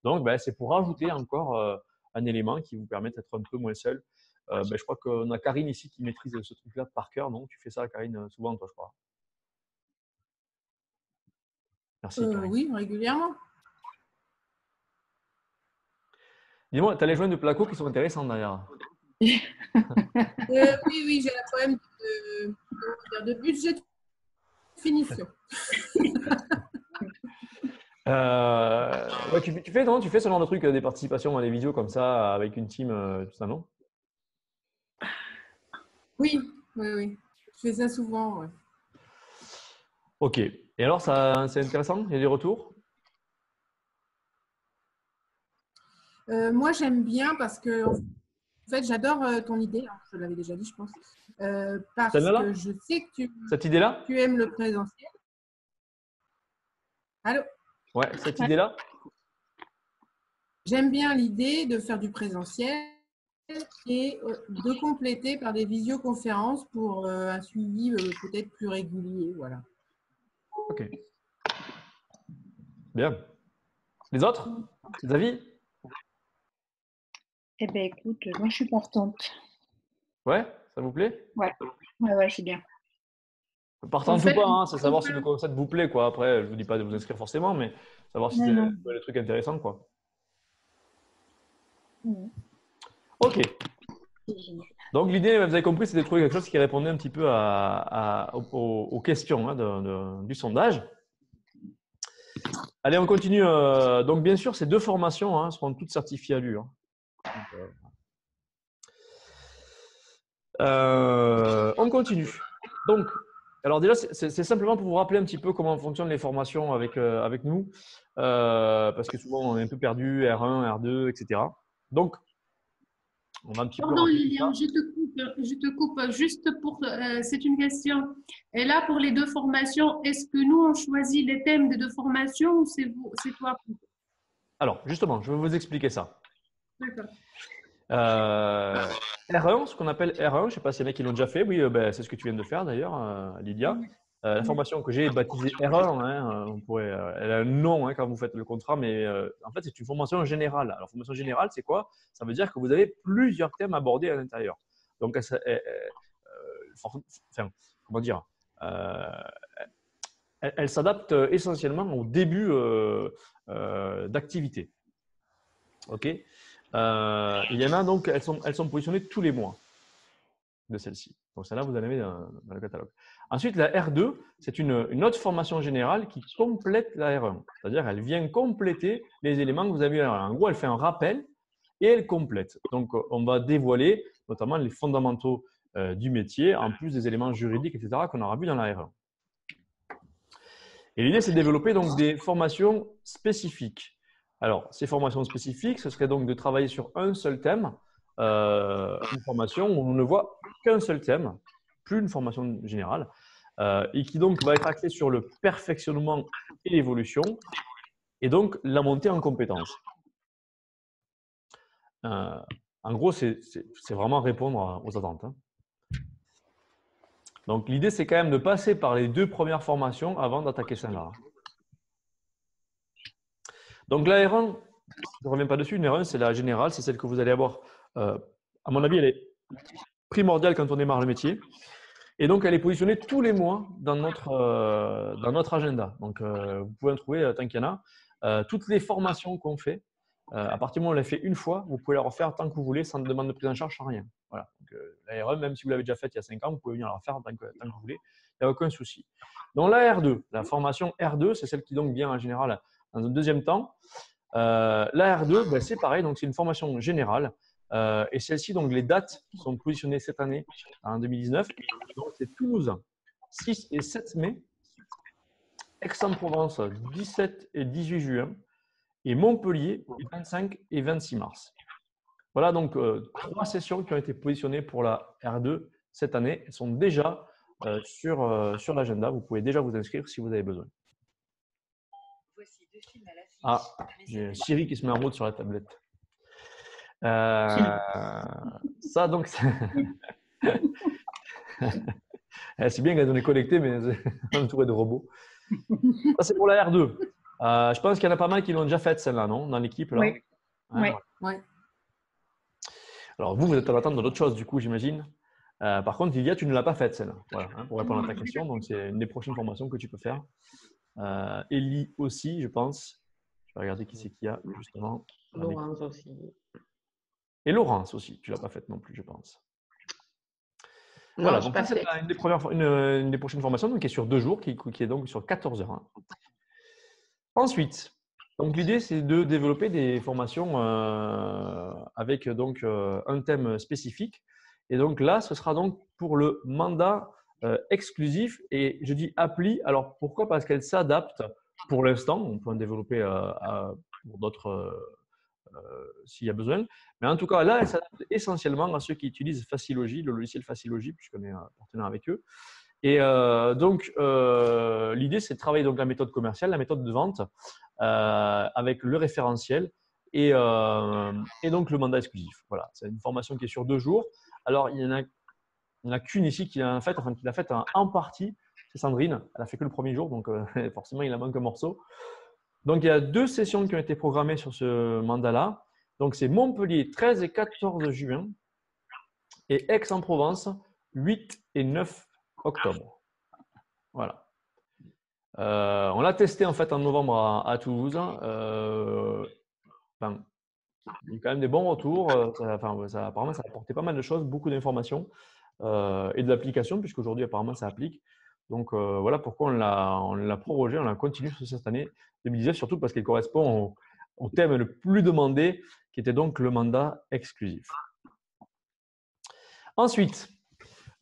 Donc, c'est pour rajouter encore un élément qui vous permet d'être un peu moins seul. Je crois qu'on a Karine ici qui maîtrise ce truc-là par cœur, non? Tu fais ça, Karine, souvent, toi, je crois. Merci. Oui, régulièrement. Dis-moi, tu as les joints de placo qui sont intéressants d'ailleurs. Oui, j'ai un problème de budget de finition. Tu fais ce genre de truc, des participations dans des vidéos comme ça, avec une team, tout ça, non? Oui. Je fais ça souvent. Ouais. Ok. Et alors, c'est intéressant? Il y a des retours? Moi, j'aime bien parce que fait, j'adore ton idée. Hein, je l'avais déjà dit, je pense. Parce Celle-là, que je sais que cette idée-là? tu aimes le présentiel. Allô? Ouais, cette idée-là? J'aime bien l'idée de faire du présentiel et de compléter par des visioconférences pour un suivi peut-être plus régulier. Voilà. Ok. Bien. Les autres? Les avis? Eh bien, écoute, moi, je suis partante. Ouais, ça vous plaît? Ouais, ouais, c'est bien. Partant En ou fait, pas, hein, c'est savoir si le concept vous plaît, quoi. Après, je vous dis pas de vous inscrire forcément, mais savoir si Non, c'est non. des trucs intéressants, quoi. Mhm. Ok. C'est génial. Donc l'idée, vous avez compris, c'est de trouver quelque chose qui répondait un petit peu aux questions hein, du sondage. Allez, on continue. Donc bien sûr, ces deux formations hein, seront toutes certifiées à l'U. Hein. On continue. Donc, alors déjà, c'est simplement pour vous rappeler un petit peu comment fonctionnent les formations avec nous, parce que souvent on est un peu perdu, R1, R2, etc. Donc, on va un petit peu pardon rappeler tout Lilian, ça. je te coupe juste pour, c'est une question. Et là, pour les deux formations, est-ce que nous, on choisit les thèmes des deux formations ou c'est vous, c'est toi? Alors, justement, je vais vous expliquer ça. D'accord. R1, ce qu'on appelle R1, je ne sais pas si les mecs qui l'ont déjà fait, oui, ben, c'est ce que tu viens de faire d'ailleurs, Lydia. La formation que j'ai baptisée R1, hein, elle a un nom hein, quand vous faites le contrat, mais en fait, c'est une formation générale. Alors, formation générale, c'est quoi? Ça veut dire que vous avez plusieurs thèmes abordés à l'intérieur. Donc, enfin, comment dire elle s'adapte essentiellement au début d'activité. OK. Il y en a donc, elles sont positionnées tous les mois de celle-ci. Donc, celle-là, vous en avez dans le catalogue. Ensuite, la R2, c'est une autre formation générale qui complète la R1. C'est-à-dire, elle vient compléter les éléments que vous avez eu à la R1. En gros, elle fait un rappel et elle complète. Donc, on va dévoiler notamment les fondamentaux du métier, en plus des éléments juridiques, etc., qu'on aura vu dans la R1. Et l'idée, c'est de développer donc des formations spécifiques. Alors, ces formations spécifiques, ce serait donc de travailler sur un seul thème, une formation où on ne voit qu'un seul thème, plus une formation générale, et qui donc va être axée sur le perfectionnement et l'évolution, et donc la montée en compétences. En gros, c'est vraiment répondre aux attentes. Hein. Donc, l'idée, c'est quand même de passer par les deux premières formations avant d'attaquer celle-là. Donc, la R1, je ne reviens pas dessus, une R1, c'est la générale, c'est celle que vous allez avoir. À mon avis, elle est primordiale quand on démarre le métier. Et donc, elle est positionnée tous les mois dans notre agenda. Donc, vous pouvez en trouver tant qu'il y en a. Toutes les formations qu'on fait, à partir du moment où on les fait une fois, vous pouvez la refaire tant que vous voulez, sans demande de prise en charge, sans rien. Voilà. Donc, la R1, même si vous l'avez déjà faite il y a 5 ans, vous pouvez venir la refaire tant que vous voulez. Il n'y a aucun souci. Donc, la R2, la formation R2, c'est celle qui donc vient en général dans un deuxième temps. La R2, ben, c'est pareil, donc c'est une formation générale. Et celle-ci, donc les dates sont positionnées cette année, en 2019. Donc c'est Toulouse, 6 et 7 mai, Aix-en-Provence, 17 et 18 juin, et Montpellier, 25 et 26 mars. Voilà donc 3 sessions qui ont été positionnées pour la R2 cette année. Elles sont déjà sur l'agenda. Vous pouvez déjà vous inscrire si vous avez besoin. Ah, j'ai Siri qui se met en route sur la tablette. Ça, donc, c'est bien quand on est connecté, mais on est entouré de robots. Ça, c'est pour la R2. Je pense qu'il y en a pas mal qui l'ont déjà faite, celle-là, non? Dans l'équipe, là. Oui. Hein, Ouais. Alors, vous êtes en attente d'autres choses, du coup, j'imagine. Par contre, Lilia, tu ne l'as pas faite, celle-là. Voilà, hein, pour répondre à ta question. Donc, c'est une des prochaines formations que tu peux faire. Ellie aussi, je pense. Je vais regarder qui c'est qu'il y a, justement. Laurence aussi. Et Laurence aussi, tu ne l'as pas faite non plus, je pense. Non, Voilà, je donc pas ça, c'est fait. une des prochaines formations donc, qui est sur 2 jours, qui est donc sur 14 heures. Hein. Ensuite, donc l'idée, c'est de développer des formations avec donc un thème spécifique. Et donc là, ce sera donc pour le mandat exclusif. Et je dis appli. Alors pourquoi? Parce qu'elle s'adapte pour l'instant. On peut en développer pour d'autres s'il y a besoin. Mais en tout cas, là, elle s'adapte essentiellement à ceux qui utilisent Facilogy, le logiciel Facilogy, puisqu'on est partenaire avec eux. Et donc, l'idée, c'est de travailler donc, la méthode commerciale, la méthode de vente, avec le référentiel et donc le mandat exclusif. Voilà, c'est une formation qui est sur 2 jours. Alors, il n'y en a qu'une ici qui l'a faite en partie. C'est Sandrine. Elle a fait que le premier jour, donc forcément, il en manque un morceau. Donc, il y a 2 sessions qui ont été programmées sur ce mandat-là. Donc, c'est Montpellier, 13 et 14 juin et Aix-en-Provence, 8 et 9 octobre. Voilà. On l'a testé en fait en novembre à Toulouse. Enfin, il y a eu quand même des bons retours. Apparemment, ça a apporté pas mal de choses, beaucoup d'informations et d'applications, puisqu'aujourd'hui, apparemment, ça applique. Donc, voilà pourquoi on l'a prorogé, on l'a continué sur cette année 2019, surtout parce qu'il correspond au thème le plus demandé, qui était donc le mandat exclusif. Ensuite,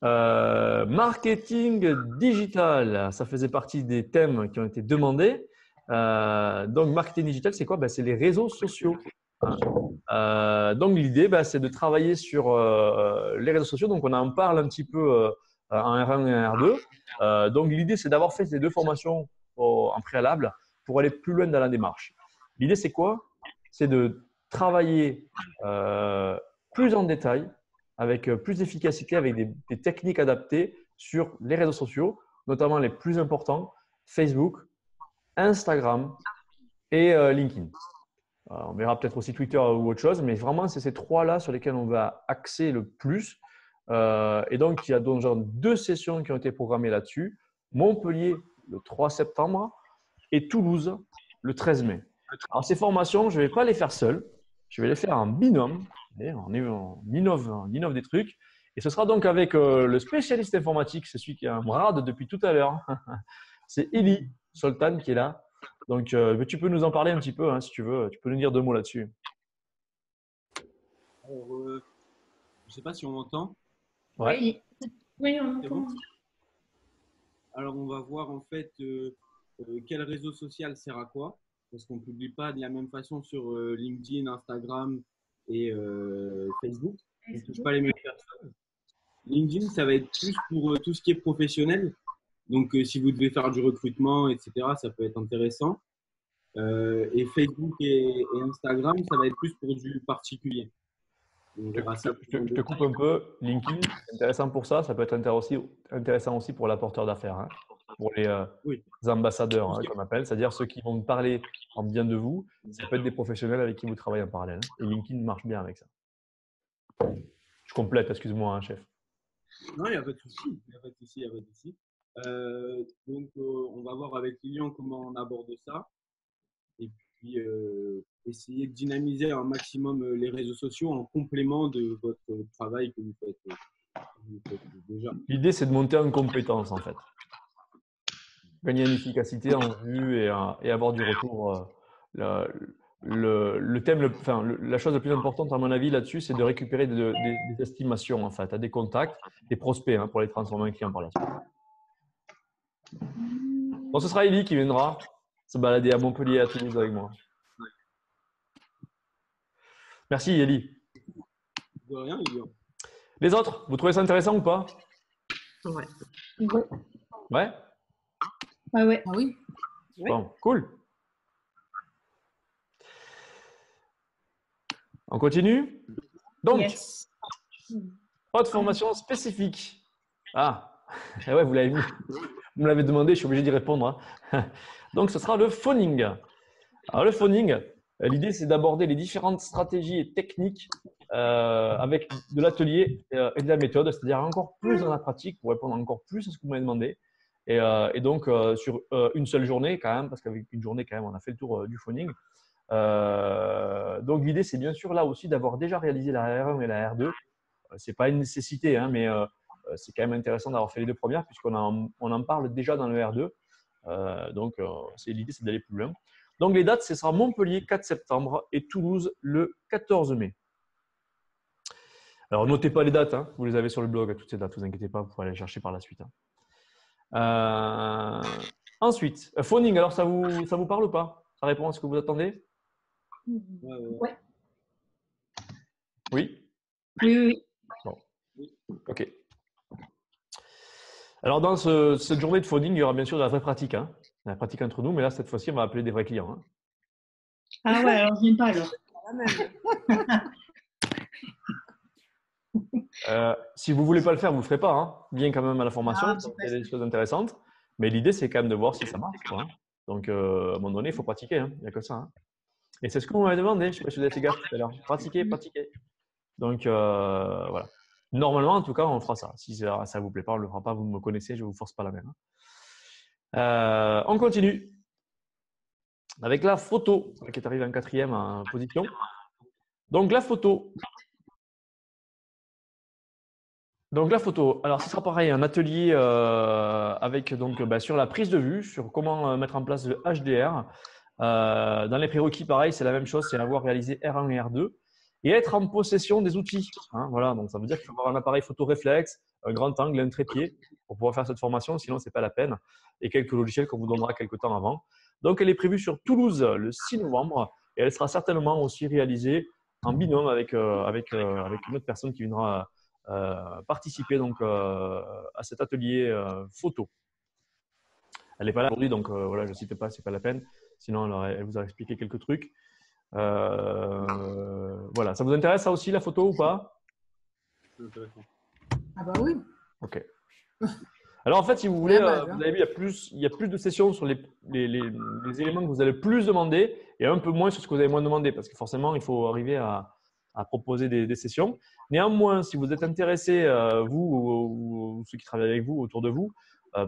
marketing digital, ça faisait partie des thèmes qui ont été demandés. Donc, marketing digital, c'est quoi? C'est les réseaux sociaux. Donc, l'idée, c'est de travailler sur les réseaux sociaux. Donc, on en parle un petit peu en R1 et en R2. Donc, l'idée, c'est d'avoir fait ces 2 formations en préalable pour aller plus loin dans la démarche. L'idée, c'est quoi? C'est de travailler plus en détail, avec plus d'efficacité, avec des techniques adaptées sur les réseaux sociaux, notamment les plus importants, Facebook, Instagram et LinkedIn. On verra peut-être aussi Twitter ou autre chose, mais vraiment, c'est ces 3-là sur lesquels on va axer le plus. Et donc, il y a donc genre 2 sessions qui ont été programmées là-dessus. Montpellier, le 3 septembre et Toulouse, le 13 mai. Alors, ces formations, je ne vais pas les faire seul. Je vais les faire en binôme. On innove des trucs. Et ce sera donc avec le spécialiste informatique, c'est celui qui a un rad depuis tout à l'heure. C'est Eli Soltan qui est là. Donc, tu peux nous en parler un petit peu, si tu veux. Tu peux nous dire 2 mots là-dessus. Alors, je ne sais pas si on m'entend. Ouais. Oui, on C'est entend. bon. Alors, on va voir en fait quel réseau social sert à quoi. Parce qu'on ne publie pas de la même façon sur LinkedIn, Instagram et Facebook. On ne touche pas les mêmes personnes. LinkedIn, ça va être plus pour tout ce qui est professionnel. Donc, si vous devez faire du recrutement, etc., ça peut être intéressant. Et Facebook et Instagram, ça va être plus pour du particulier. On verra ça plus en Je te détail. coupe un peu. LinkedIn, c'est intéressant pour ça. Ça peut être intéressant aussi pour l'apporteur d'affaires, pour les Oui. ambassadeurs, qu'on appelle, c'est-à-dire ceux qui vont parler en bien de vous. Ça peut être des professionnels avec qui vous travaillez en parallèle. Et LinkedIn marche bien avec ça. Je complète, excuse-moi, chef. Non, il n'y a pas de souci. Il n'y a pas de souci, il n'y a pas de souci. Donc, on va voir avec Lilian comment on aborde ça. Et puis, essayer de dynamiser un maximum les réseaux sociaux en complément de votre travail que vous faites déjà. L'idée, c'est de monter en compétence, en fait. Gagner en efficacité, en vue et avoir du retour. Le thème, la chose la plus importante, à mon avis, là-dessus, c'est de récupérer des estimations, en fait, à des contacts, des prospects, pour les transformer en clients par la suite. Bon, ce sera Eli qui viendra se balader à Montpellier et à Toulouse avec moi. Merci, Eli. De rien, Lilian. Les autres, vous trouvez ça intéressant ou pas? Ouais. Ouais? Ouais. Ah oui. Bon, cool. On continue? Donc, Yes. pas de formation spécifique. Ah, eh ouais, vous l'avez mis. Vous me l'avez demandé, je suis obligé d'y répondre. Donc, ce sera le phoning. Alors, le phoning, l'idée, c'est d'aborder les différentes stratégies et techniques avec de l'atelier et de la méthode, c'est-à-dire encore plus dans la pratique pour répondre encore plus à ce que vous m'avez demandé. Et donc, sur une seule journée quand même, parce qu'avec une journée quand même, on a fait le tour du phoning. Donc, l'idée, c'est bien sûr là aussi d'avoir déjà réalisé la R1 et la R2. Ce n'est pas une nécessité, mais c'est quand même intéressant d'avoir fait les 2 premières puisqu'on en parle déjà dans le R2. Donc, l'idée, c'est d'aller plus loin. Donc, les dates, ce sera Montpellier 4 septembre et Toulouse le 14 mai. Alors, notez pas les dates, vous les avez sur le blog, toutes ces dates, ne vous inquiétez pas, vous pourrez aller les chercher par la suite. Ensuite, phoning, alors ça vous parle ou pas? Ça répond à ce que vous attendez? Ouais. Oui? Oui, oui, Bon. OK. Alors, dans cette journée de phoning, il y aura bien sûr de la vraie pratique. Hein. La pratique entre nous, mais là, cette fois-ci, on va appeler des vrais clients. Hein. Ah ouais, alors je viens pas alors. Pas la même. Si vous ne voulez pas le faire, vous ne le ferez pas. Hein. Viens quand même à la formation, Ah, c'est il pas y a des ça. choses intéressantes. Mais l'idée, c'est quand même de voir si ça marche. Quoi, hein. Donc, à un moment donné, il faut pratiquer. Hein. Il n'y a que ça. Hein. Et c'est ce qu'on m'avait demandé. Je ne sais pas si vous avez fait gaffe tout à l'heure. Pratiquer, pratiquer. Donc, voilà. Normalement, en tout cas, on fera ça. Si ça ne vous plaît pas, on ne le fera pas. Vous me connaissez, je ne vous force pas la même. Hein. On continue avec la photo qui est arrivée en 4e position. Donc, la photo. Alors ce sera pareil, un atelier avec donc sur la prise de vue, sur comment mettre en place le HDR. Dans les prérequis, pareil, c'est la même chose, c'est avoir réalisé R1 et R2 et être en possession des outils. Hein, voilà, donc ça veut dire qu'il faut avoir un appareil photo réflexe, un grand angle, un trépied pour pouvoir faire cette formation, sinon c'est pas la peine. Et quelques logiciels qu'on vous donnera quelques temps avant. Donc elle est prévue sur Toulouse le 6 novembre et elle sera certainement aussi réalisée en binôme avec une autre personne qui viendra participer donc à cet atelier photo. Elle n'est pas là aujourd'hui, donc voilà, je ne cite pas, c'est pas la peine. Sinon, elle vous a expliqué quelques trucs. Voilà, ça vous intéresse ça aussi la photo ou pas? Ah bah oui, Ok. Alors en fait, si vous c'est voulez, la base. vous avez vu, il y a plus de sessions sur les éléments que vous allez le plus demander et un peu moins sur ce que vous avez moins demandé parce que forcément, il faut arriver à proposer des sessions. Néanmoins, si vous êtes intéressé, vous ou ceux qui travaillent avec vous, autour de vous,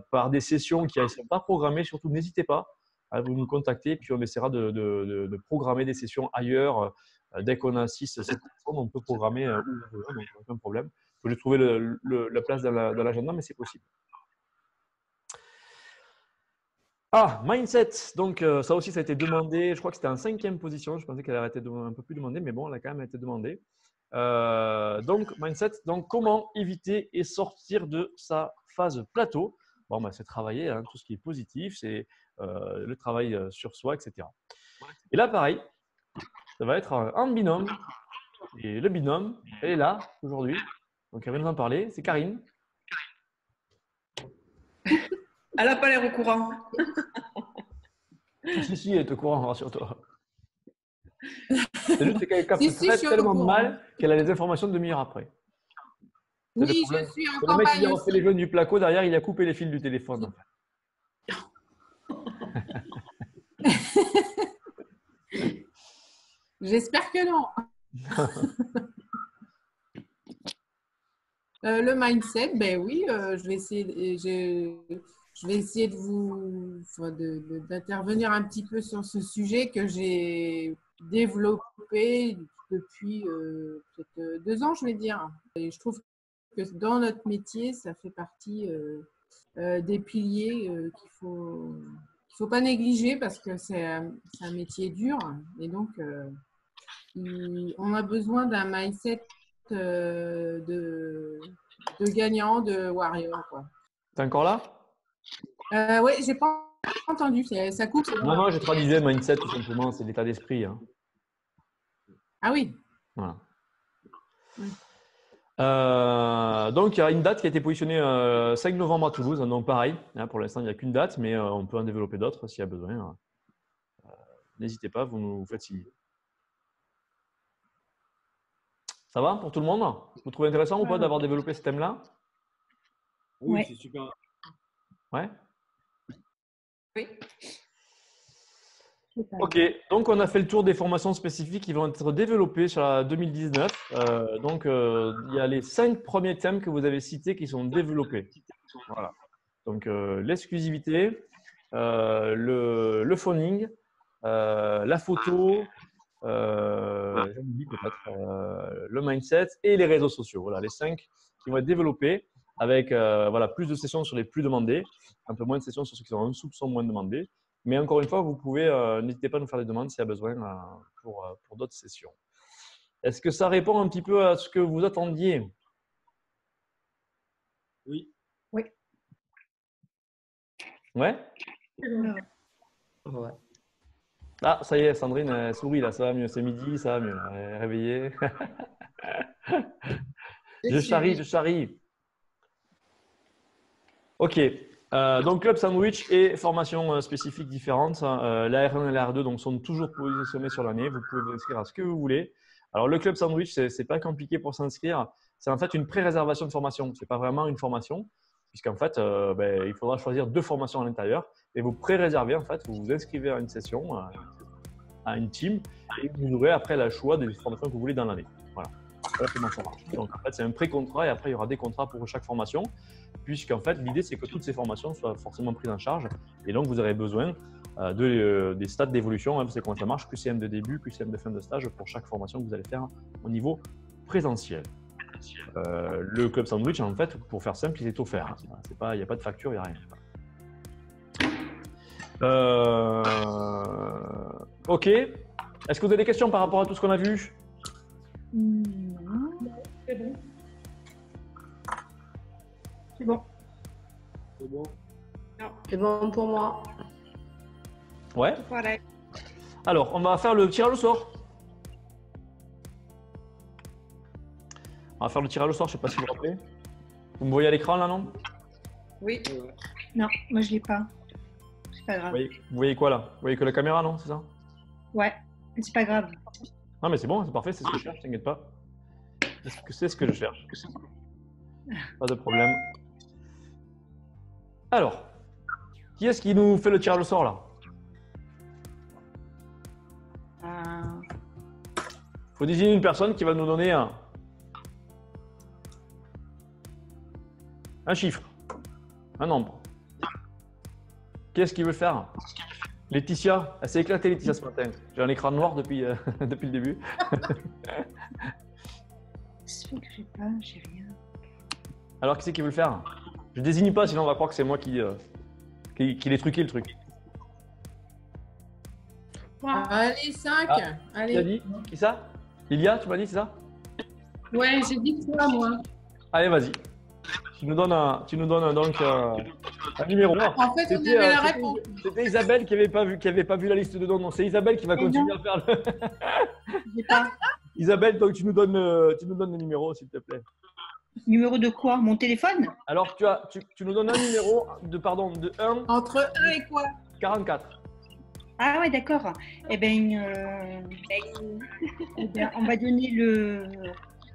par des sessions qui ne sont pas programmées, surtout n'hésitez pas à vous nous contacter, puis on essaiera de programmer des sessions ailleurs. Dès qu'on a 6-7 personnes, on peut programmer où on veut, donc aucun problème. Il faut juste trouver la place dans l'agenda, mais c'est possible. Ah, mindset. Donc, ça aussi, ça a été demandé. Je crois que c'était en 5e position. Je pensais qu'elle aurait été un peu plus demandée, mais bon, elle a quand même été demandée. Donc, mindset. Donc, comment éviter et sortir de sa phase plateau? Bon, bah, c'est travailler hein, tout ce qui est positif, c'est le travail sur soi, etc. Et là, pareil, ça va être en binôme. Et le binôme, elle est là aujourd'hui. Donc, elle vient nous en parler. C'est Karine. Elle n'a pas l'air au courant. Si, elle est au courant, rassure-toi. C'est juste qu'elle capte Si, je suis au tellement courant. mal qu'elle a les informations de demi-heure après. C'est le Oui, problème. je suis en Quand le mec il campagne a refait les aussi. jeunes du placo, derrière, il a coupé les fils du téléphone. J'espère que non. Le mindset, ben oui, je vais essayer d'intervenir un petit peu sur ce sujet que j'ai développé depuis peut-être 2 ans, je vais dire. Et je trouve que dans notre métier, ça fait partie des piliers qu'il faut pas négliger parce que c'est un métier dur et donc on a besoin d'un mindset de gagnant, de warrior, quoi. T'es encore là? Oui, j'ai pas entendu, ça coupe. Non, non, je traduisais mindset tout simplement, c'est l'état d'esprit. Hein. Ah oui. Voilà. Oui. Donc, il y a une date qui a été positionnée 5 novembre à Toulouse. Donc, pareil, hein, pour l'instant, il n'y a qu'une date, mais on peut en développer d'autres s'il y a besoin. N'hésitez pas, vous nous faites signe. Ça va pour tout le monde? Vous trouvez intéressant ou pas d'avoir développé ce thème-là? Oui, Ouais. c'est super. Ouais. Oui. C'est ça. Ok, donc on a fait le tour des formations spécifiques qui vont être développées sur la 2019. Il y a les 5 premiers thèmes que vous avez cités qui sont développés. Voilà. Donc l'exclusivité, le phoning, la photo, j'oublie peut-être, le mindset et les réseaux sociaux. Voilà, les 5 qui vont être développés avec voilà, plus de sessions sur les plus demandés, un peu moins de sessions sur ceux qui sont en soupçon moins demandés. Mais encore une fois, vous pouvez, n'hésitez pas à nous faire des demandes s'il y a besoin pour d'autres sessions. Est-ce que ça répond un petit peu à ce que vous attendiez? Oui. Oui. Ouais? Ouais. Ouais. Ah, ça y est, Sandrine, elle sourit là, ça va mieux. C'est midi, ça va mieux. Elle est réveillée. Je charrie. Ok. Donc, Club Sandwich et formation spécifique différente. La R1 et la R2 donc, sont toujours positionnés sur l'année. Vous pouvez vous inscrire à ce que vous voulez. Alors, le Club Sandwich, ce n'est pas compliqué pour s'inscrire. C'est en fait une pré-réservation de formation. Ce n'est pas vraiment une formation, puisqu'en fait, il faudra choisir 2 formations à l'intérieur. Et vous pré-réservez, en fait, vous vous inscrivez à une session, à une team, et vous aurez après le choix des formations que vous voulez dans l'année. Voilà. Voilà comment ça marche. Donc, en fait, c'est un pré-contrat et après, il y aura des contrats pour chaque formation, puisqu'en fait, l'idée, c'est que toutes ces formations soient forcément prises en charge. Et donc, vous aurez besoin des stades d'évolution. Vous savez comment ça marche, QCM de début, QCM de fin de stage pour chaque formation que vous allez faire au niveau présentiel. Le Club Sandwich, en fait, pour faire simple, il est offert. Il n'y a pas de facture, il n'y a rien. Ok. Est-ce que vous avez des questions par rapport à tout ce qu'on a vu? Non, c'est bon. C'est bon. C'est bon. C'est bon pour moi. Ouais. Pareil. Alors, on va faire le tirage au sort. On va faire le tirage au sort, je ne sais pas si vous vous rappelez. Vous me voyez à l'écran là, non? Oui. Non, moi je l'ai pas. C'est pas grave. Vous voyez quoi là? Vous voyez que la caméra, non? C'est ça? Ouais, mais c'est pas grave. Non, mais c'est bon, c'est parfait, c'est ce que je cherche, t'inquiète pas. C'est ce que je cherche. Pas de problème. Alors, qui est-ce qui nous fait le tirage au sort là? Il faut désigner une personne qui va nous donner un chiffre, un nombre. Qui est-ce qui veut le faire? Laetitia, elle s'est éclatée Laetitia ce matin. J'ai un écran noir depuis, depuis le début. C'est fait que j'ai rien. Alors qui c'est qui veut le faire? Je désigne pas, sinon on va croire que c'est moi qui l'ai truqué le truc. Allez, 5. Qui a Allez. dit? Qui ça? Lilia, tu m'as dit, c'est ça? Ouais, j'ai dit toi, moi. Allez, vas-y. Tu nous donnes donc un numéro. Non, En fait, on c'était, avait la c'était- réponse. C'était Isabelle qui n'avait pas vu la liste de dons. Non, c'est Isabelle qui va continuer à faire le. J'ai pas. Isabelle, donc tu nous donnes le numéro, s'il te plaît. Numéro de quoi? Mon téléphone? Alors, tu nous donnes un numéro de 1 Entre 1 et quoi? 44. Ah ouais, d'accord. Eh ben, on va donner le.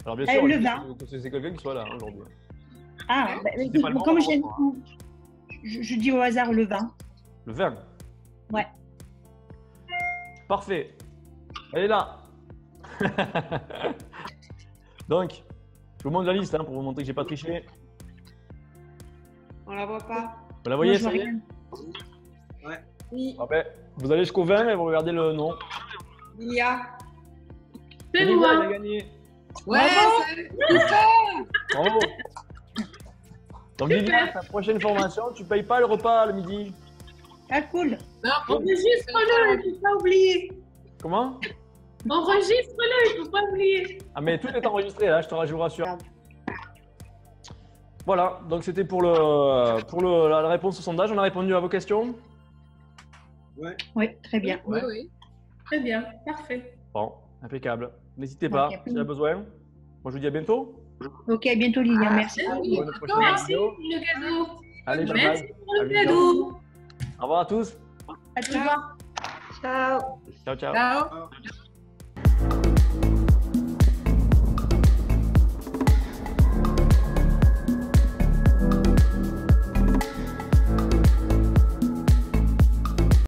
Alors, bien Ah, sûr, le il 20. faut que c'est quelqu'un qui soit là aujourd'hui. Ah, bah, C'est pas le moment, comme hein. je dis au hasard le 20. Le 20. Ouais. Parfait. Elle est là. Donc, je vous montre la liste pour vous montrer que j'ai pas triché. On la voit pas. Vous la voyez, Moi, je ça y vois est? rien. Oui. Parfait. Vous allez jusqu'au 20 et vous regardez le nom. Lilia. C'est Lilia, moi. elle a gagné. Ouais, Bravo. Donc, Lilia, ta prochaine formation, tu payes pas le repas le midi. Ah, cool. Enregistre-le, il ne faut pas oublier. Comment? Enregistre-le, il ne faut pas oublier. Ah, mais tout est enregistré là, je vous rassure. Voilà, donc c'était pour la réponse au sondage. On a répondu à vos questions. Ouais. Oui, très bien. oui, oui. Très bien, parfait. Bon, impeccable. N'hésitez pas Ok. s'il y a besoin. Moi, je vous dis à bientôt. Ok, à bientôt, Lilia. Merci. Oui. Bonne prochaine Merci vidéo. pour le cadeau. Allez, bye Merci bye. pour le À bientôt. cadeau. Au revoir à tous. À tout revoir. Ciao. Ciao, ciao. Ciao.